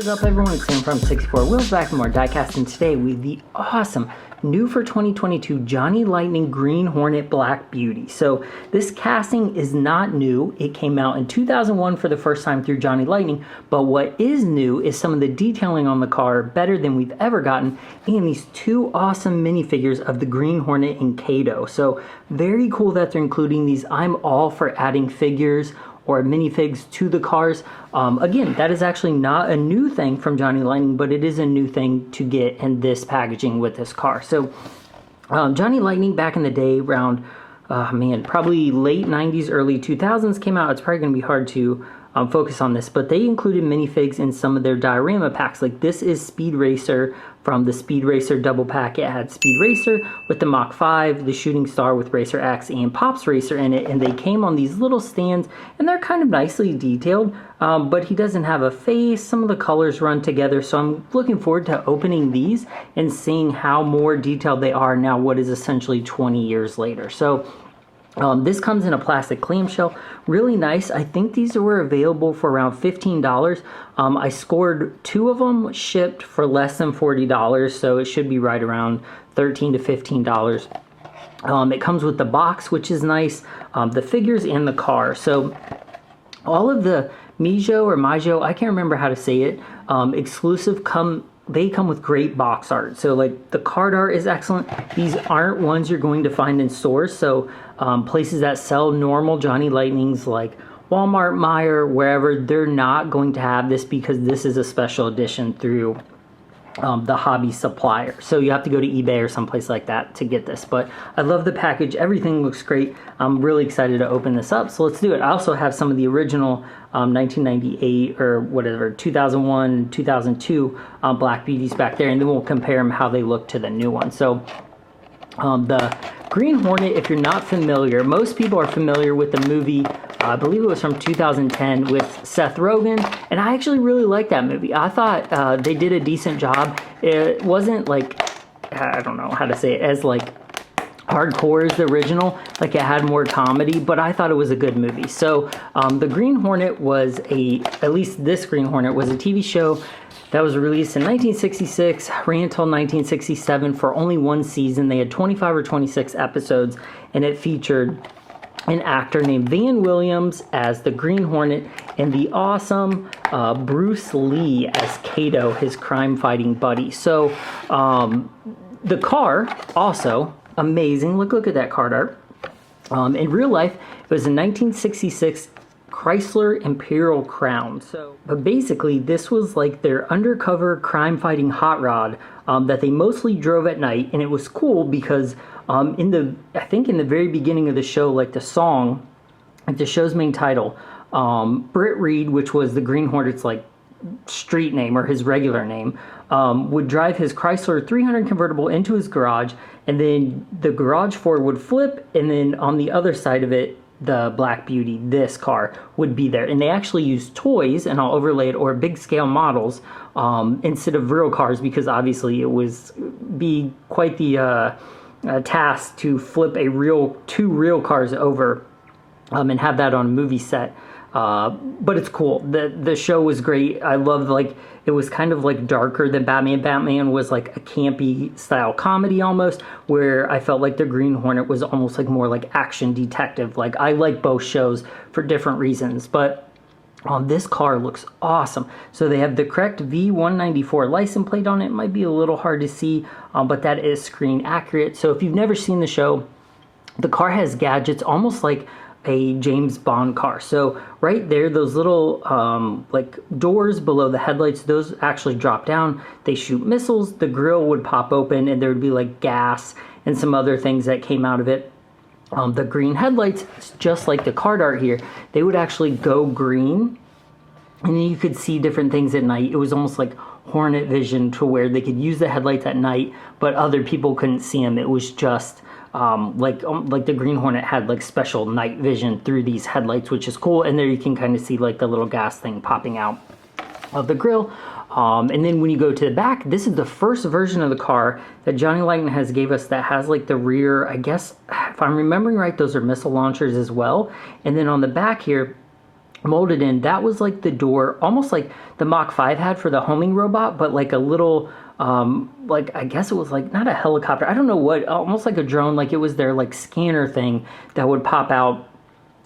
What is up, everyone? It's Sam from 64 Wheels back from our diecast, and today we have the awesome new for 2022 Johnny Lightning Green Hornet Black Beauty. So this casting is not new. It came out in 2001 for the first time through Johnny Lightning, but what is new is some of the detailing on the car, better than we've ever gotten, and these two awesome minifigures of the Green Hornet and Kato. So very cool that they're including these. I'm all for adding figures or minifigs to the cars. Again, that is actually not a new thing from Johnny Lightning, but it is a new thing to get in this packaging with this car. So Johnny Lightning back in the day, around probably late 90s, early 2000s came out. It's probably going to be hard to focus on this, but they included minifigs in some of their diorama packs. Like this is Speed Racer from the Speed Racer double pack. It had Speed Racer with the Mach 5, the Shooting Star with Racer X, and Pops Racer in it, and they came on these little stands, and they're kind of nicely detailed, but he doesn't have a face. Some of the colors run together, so I'm looking forward to opening these and seeing how more detailed they are now, what is essentially 20 years later. So this comes in a plastic clamshell, really nice. I think these were available for around $15. I scored two of them, shipped for less than $40, so it should be right around $13 to $15. It comes with the box, which is nice, the figures and the car. So all of the Mijo or Mijo, I can't remember how to say it, exclusive they come with great box art. So like the card art is excellent. These aren't ones you're going to find in stores. So places that sell normal Johnny Lightnings like Walmart, Meijer, wherever, they're not going to have this because this is a special edition through the hobby supplier. So you have to go to eBay or someplace like that to get this. But I love the package. Everything looks great. I'm really excited to open this up. So let's do it. I also have some of the original 1998 or whatever, 2001, 2002 Black Beauties back there, and then we'll compare them how they look to the new one. So the Green Hornet, if you're not familiar, most people are familiar with the movie, I believe it was from 2010 with Seth Rogen, and I actually really liked that movie. I thought they did a decent job. It wasn't like, I don't know how to say it, as like hardcore as the original, like it had more comedy, but I thought it was a good movie. So the Green Hornet was at least this Green Hornet was a TV show that was released in 1966, ran until 1967 for only one season. They had 25 or 26 episodes, and it featured an actor named Van Williams as the Green Hornet and the awesome Bruce Lee as Kato, his crime-fighting buddy. So the car, also amazing. Look at that card art. In real life, it was a 1966 Chrysler Imperial Crown. But basically, this was like their undercover crime-fighting hot rod that they mostly drove at night, and it was cool because I think in the very beginning of the show, like the song, like the show's main title, Britt Reed, which was the Green Hornet's like street name or his regular name, would drive his Chrysler 300 convertible into his garage, and then the garage door would flip, and then on the other side of it, the Black Beauty, this car, would be there. And they actually used toys, and I'll overlay it, or big scale models instead of real cars, because obviously it was be quite the task to flip two real cars over and have that on a movie set. But it's cool. The show was great. I loved, like, it was kind of like darker than Batman. Batman was like a campy style comedy almost, where I felt like the Green Hornet was almost like more like action detective. Like, I like both shows for different reasons, but this car looks awesome. So they have the correct V194 license plate on it. It might be a little hard to see, but that is screen accurate. So if you've never seen the show, the car has gadgets almost like a James Bond car. So right there, those little like doors below the headlights, those actually drop down. They shoot missiles. The grill would pop open, and there would be like gas and some other things that came out of it. The green headlights, just like the card art here, they would actually go green, and then you could see different things at night. It was almost like Hornet vision, to where they could use the headlights at night, but other people couldn't see them. It was just like the Green Hornet had like special night vision through these headlights, which is cool. And there you can kind of see like the little gas thing popping out of the grill. And then when you go to the back, this is the first version of the car that Johnny Lightning has gave us that has like the rear, I guess, if I'm remembering right, those are missile launchers as well. And then on the back here, molded in, that was like the door, almost like the Mach 5 had for the homing robot, but like a little, like, I guess it was like, not a helicopter, I don't know what, almost like a drone, like it was their like scanner thing that would pop out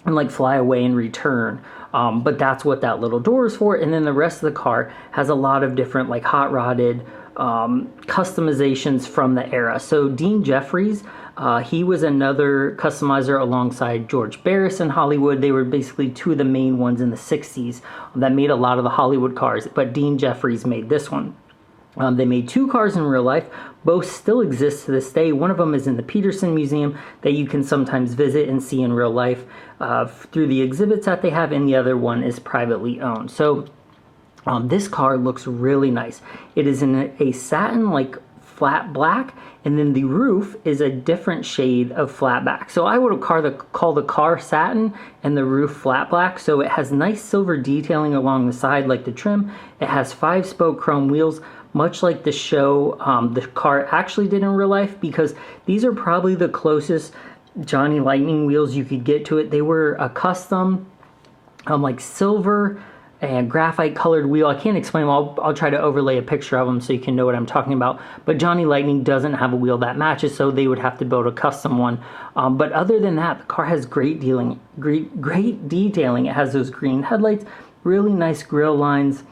and like fly away and return. But that's what that little door is for. And then the rest of the car has a lot of different like hot rodded customizations from the era. So Dean Jeffries, he was another customizer alongside George Barris in Hollywood. They were basically two of the main ones in the 60s that made a lot of the Hollywood cars, but Dean Jeffries made this one. They made two cars in real life. Both still exist to this day. One of them is in the Peterson Museum that you can sometimes visit and see in real life through the exhibits that they have, and the other one is privately owned. So this car looks really nice. It is in a satin like flat black, and then the roof is a different shade of flat black. So I would call the car satin and the roof flat black. So it has nice silver detailing along the side like the trim. It has 5-spoke chrome wheels, much like the show the car actually did in real life, because these are probably the closest Johnny Lightning wheels you could get to it. They were a custom like silver and graphite colored wheel. I can't explain them. I'll try to overlay a picture of them so you can know what I'm talking about. But Johnny Lightning doesn't have a wheel that matches, so they would have to build a custom one. But other than that, the car has great detailing. It has those green headlights, really nice grille lines.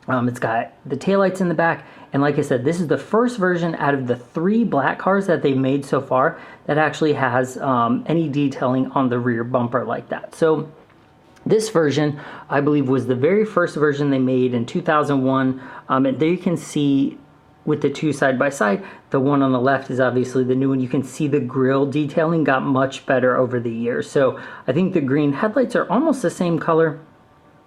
It's got the taillights in the back. And like I said, this is the first version out of the 3 black cars that they've made so far that actually has any detailing on the rear bumper like that. So this version, I believe, was the very first version they made in 2001. And there you can see with the two side by side, the one on the left is obviously the new one. You can see the grille detailing got much better over the years. So I think the green headlights are almost the same color,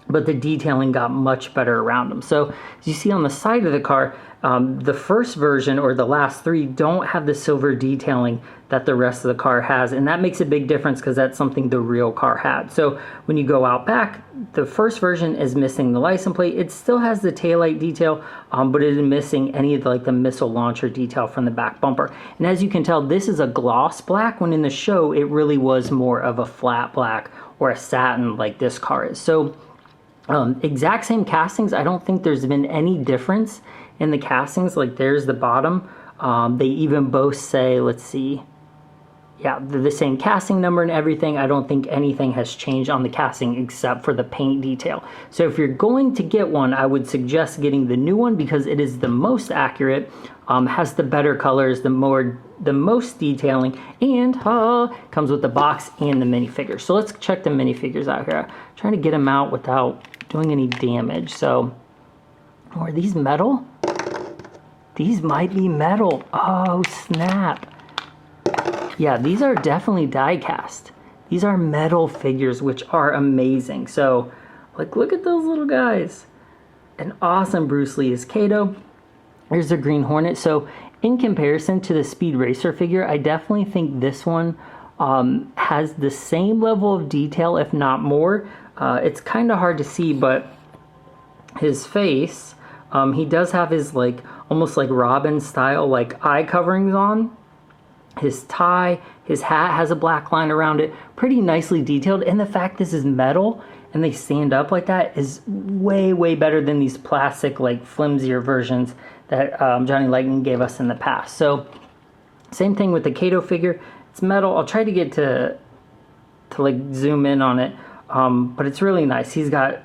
but the detailing got much better around them. So as you see on the side of the car, the first version or the last 3 don't have the silver detailing that the rest of the car has, and that makes a big difference because that's something the real car had. So when you go out back, the first version is missing the license plate. It still has the taillight detail, but it is missing any of the missile launcher detail from the back bumper. And as you can tell, this is a gloss black, when in the show it really was more of a flat black or a satin like this car is. So exact same castings. I don't think there's been any difference in the castings. Like there's the bottom. They even both say, let's see, yeah, they're the same casting number and everything. I don't think anything has changed on the casting except for the paint detail. So if you're going to get one, I would suggest getting the new one because it is the most accurate, has the better colors, the most detailing, and comes with the box and the minifigures. So let's check the minifigures out here. I'm trying to get them out without doing any damage. So, are these metal? These might be metal. Oh, snap. Yeah, these are definitely die cast. These are metal figures, which are amazing. So, look at those little guys. An awesome Bruce Lee as Kato. Here's the Green Hornet. So, in comparison to the Speed Racer figure, I definitely think this one has the same level of detail, if not more. It's kind of hard to see, but his face, he does have his almost like Robin style eye coverings on. His tie, his hat has a black line around it, pretty nicely detailed. And the fact this is metal and they stand up like that is way, way better than these plastic, flimsier versions that Johnny Lightning gave us in the past. So same thing with the Kato figure. It's metal. I'll try to get to zoom in on it, but it's really nice. He's got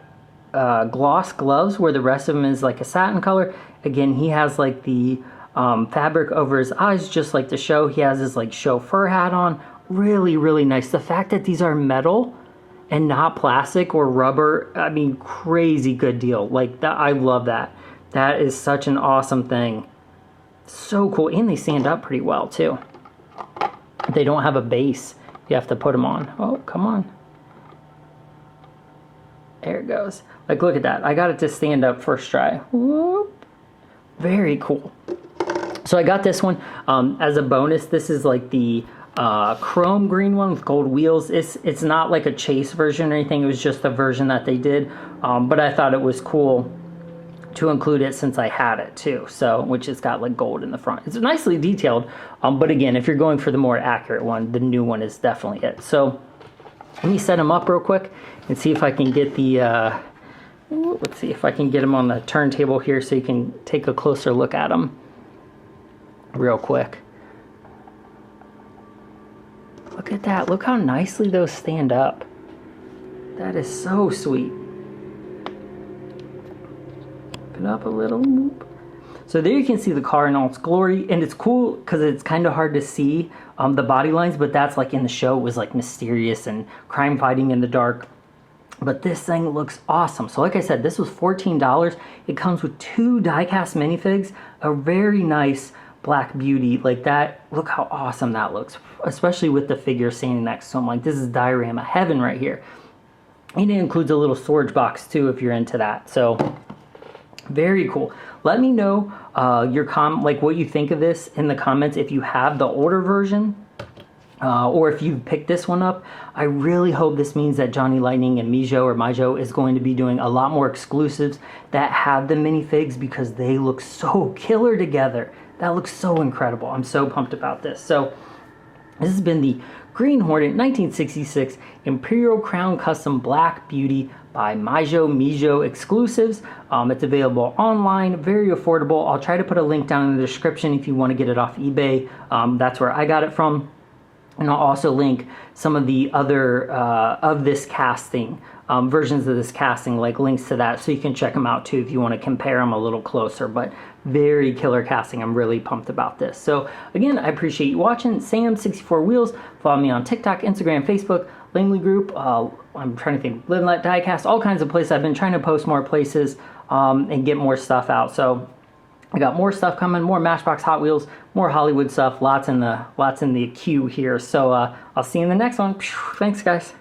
gloss gloves where the rest of him is a satin color. Again, he has the fabric over his eyes, just like the show. He has his chauffeur hat on. Really, really nice. The fact that these are metal and not plastic or rubber, I mean, crazy good deal. I love that. That is such an awesome thing. So cool. And they stand up pretty well too. They don't have a base you have to put them on. Oh, come on. There it goes. Look at that. I got it to stand up first try. Whoop. Very cool. So I got this one as a bonus. This is the chrome green one with gold wheels. It's not a chase version or anything. It was just the version that they did. But I thought it was cool to include it since I had it too. So, which has got gold in the front. It's nicely detailed. But again, if you're going for the more accurate one, the new one is definitely it. So Let me set them up real quick and see if I can get the, let's see if I can get them on the turntable here so you can take a closer look at them real quick. Look at that. Look how nicely those stand up. That is so sweet. Open up a little. So there you can see the car in all its glory, and it's cool because it's kind of hard to see the body lines, but that's like in the show it was like mysterious and crime fighting in the dark. But this thing looks awesome. So like I said, this was $14. It comes with 2 diecast minifigs, a very nice Black Beauty like that. Look how awesome that looks, especially with the figure standing next to him. Like, this is diorama heaven right here. And it includes a little storage box too if you're into that. So very cool. Let me know like what you think of this in the comments if you have the older version or if you picked this one up. I really hope this means that Johnny Lightning and Mijo is going to be doing a lot more exclusives that have the minifigs because they look so killer together. That looks so incredible. I'm so pumped about this. So this has been the Green Hornet 1966 Imperial Crown Custom Black Beauty by Mijo exclusives. It's available online, very affordable. I'll try to put a link down in the description if you want to get it off eBay. That's where I got it from. And I'll also link some of the other of this casting, versions of this casting, like links to that, so you can check them out too if you want to compare them a little closer. But very killer casting. I'm really pumped about this. So again, I appreciate you watching. Sam64 Wheels. Follow me on TikTok, Instagram, Facebook, Langley Group. I'm trying to think, Live and Let Diecast, all kinds of places. I've been trying to post more places and get more stuff out. So I got more stuff coming, more Matchbox Hot Wheels, more Hollywood stuff, lots in the queue here. So I'll see you in the next one. Thanks, guys.